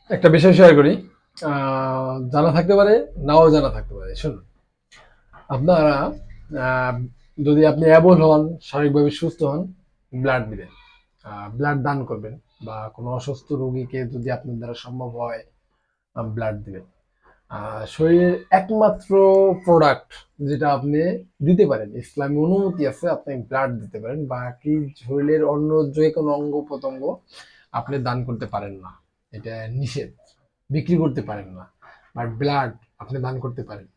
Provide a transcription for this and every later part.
একটা বিষয় শেয়ার করি। জানা থাকতে পারে, নাও জানা থাকতে পারে। শুনুন, আপনারা আহ, যদি আপনি অ্যাবল হন, শারীরিকভাবে সুস্থ হন, ব্লাড দিবেন, ব্লাড দান করবেন, বা কোনো অসুস্থ রোগীকে যদি আপনার দ্বারা সম্ভব হয় ব্লাড দিবেন। শরীরের একমাত্র প্রোডাক্ট যেটা আপনি দিতে পারেন, ইসলামী অনুমতি আছে, আপনি ব্লাড দিতে পারেন। বাকি শরীরের অন্য যে কোনো অঙ্গ প্রত্যঙ্গ আপনি দান করতে পারেন না, এটা নিষেধ। বিক্রি করতে পারেন না, বাট ব্লাড আপনি দান করতে পারেন।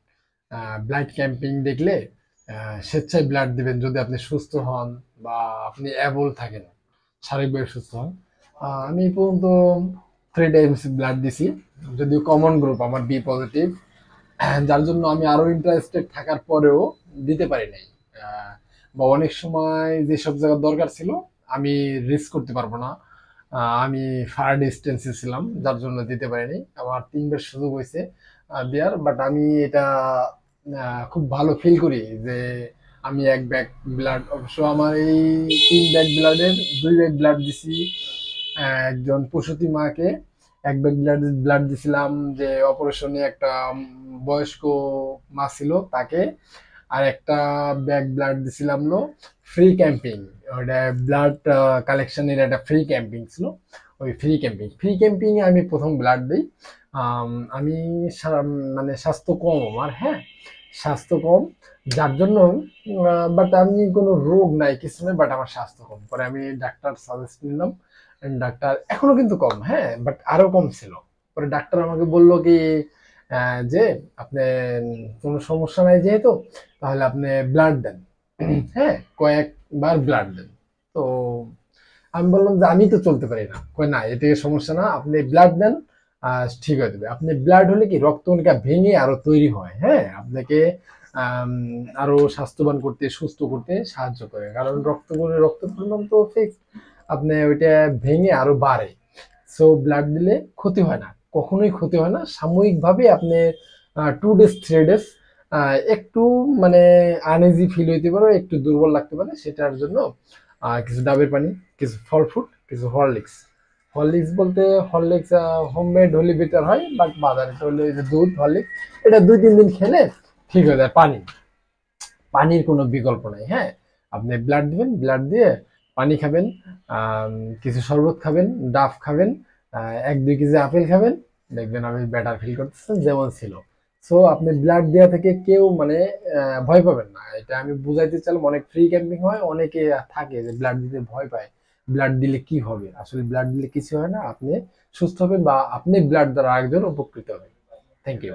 ব্লাড ক্যাম্পিং দেখলে স্বেচ্ছায় ব্লাড দিবেন যদি আপনি সুস্থ হন বা আপনি অ্যাবল থাকেন, শারীরিকভাবে সুস্থ হন। আমি এই পর্যন্ত 3 টাইমস ব্লাড দিছি, যদিও কমন গ্রুপ আমার বি পজিটিভ, যার জন্য আমি আরো ইন্টারেস্টেড থাকার পরেও দিতে পারি নাই। আহ, বা অনেক সময় যেসব জায়গার দরকার ছিল আমি রিস্ক করতে পারবো না, আমি ফার ডিস্টেন্সে ছিলাম, যার জন্য দিতে পারিনি। আমার 3 বার সুযোগ হয়েছে দেওয়ার, বাট আমি এটা খুব ভালো ফিল করি যে আমি 1 ব্যাগ ব্লাড, অবশ্য আমার এই 3 ব্যাগ ব্লাডের 2 ব্যাগ ব্লাড দিছি একজন প্রসূতি মাকে, 1 ব্যাগ ব্লাড ব্লাড দিছিলাম যে অপারেশনে একটা বয়স্ক মা ছিল তাকে, আর একটা ব্যাগ ব্লাড দিছিলাম লো ফ্রি ক্যাম্পিং। ওটা ব্লাড কালেকশনের একটা ফ্রি ক্যাম্পিং ছিল, ওই ফ্রি ক্যাম্পিং এ আমি প্রথম ব্লাড দিই। আমি মানে স্বাস্থ্য কম আমার, হ্যাঁ, স্বাস্থ্য কম, যার জন্য, বাট আমি কোনো রোগ নাই কিছু নেই, বাট আমার স্বাস্থ্য কম, পরে আমি ডাক্তার সাজেস্ট নিলাম। ডাক্তার এখনো কিন্তু কম, হ্যাঁ, বাট আরো কম ছিল। পরে ডাক্তার আমাকে বললো কি যে আপনি কোনো সমস্যা নাই যেহেতু, তাহলে আপনি ব্লাড দেন। হ্যাঁ, কয়েকবার ব্লাড দেন। তো আমি বললাম যে আমি তো চলতে পারি না। কই না, এতে সমস্যা না, আপনি ব্লাড দেন, ঠিক হয়ে যাবে। আপনি ব্লাড হলে কি রক্তকণিকা ভেঙে আরো তৈরি হয়, হ্যাঁ, আপনাকে আম, আরো স্বাস্থ্যবান করতে, সুস্থ করতে সাহায্য করে, কারণ রক্তের পরিমাণ তো ফিক্স, আপনি ওইটা ভেঙে আরো বাড়ে। সো ব্লাড দিলে ক্ষতি হয় না, কখনোই ক্ষতি হয় না। সাময়িকভাবে আপনি 2 ডেজ 3 ডেজ একটু মানে আনইজি ফিল হইতে পারে, একটু দুর্বল লাগতে পারে, সেটার জন্য কিছু ডাবের পানি, কিছু ফল ফ্রুট, কিছু হরলিক্স। হরলিক্স বলতে হরলিক্স হোমমেড হলে বেটার হয়, বাট বাজারে তো হলে ওই যে দুধ হরলিক্স, এটা 2-3 দিন খেলে ঠিক হয়ে যায়। পানির কোনো বিকল্প নাই, হ্যাঁ। আপনি ব্লাড দিবেন, ব্লাড দিয়ে পানি খাবেন, আম, কিছু শরবত খাবেন, ডাব খাবেন, 1-2 কেজি আপেল খাবেন, দেখবেন আমি বেটার ফিল করতেছেন যেমন ছিল। সো আপনি ব্লাড দেওয়া থেকে কেউ মানে ভয় পাবেন না, এটা আমি বুঝাইতে চাইলাম। অনেক ফ্রি ক্যাম্পিং হয়, অনেকে থাকে যে ব্লাড দিতে ভয় পায়, ব্লাড দিলে কি হবে, আসলে ব্লাড দিলে কিছু হয় না, আপনি সুস্থ হবেন বা আপনি ব্লাড দ্বারা আরেকজন উপকৃত হবেন। Thank you.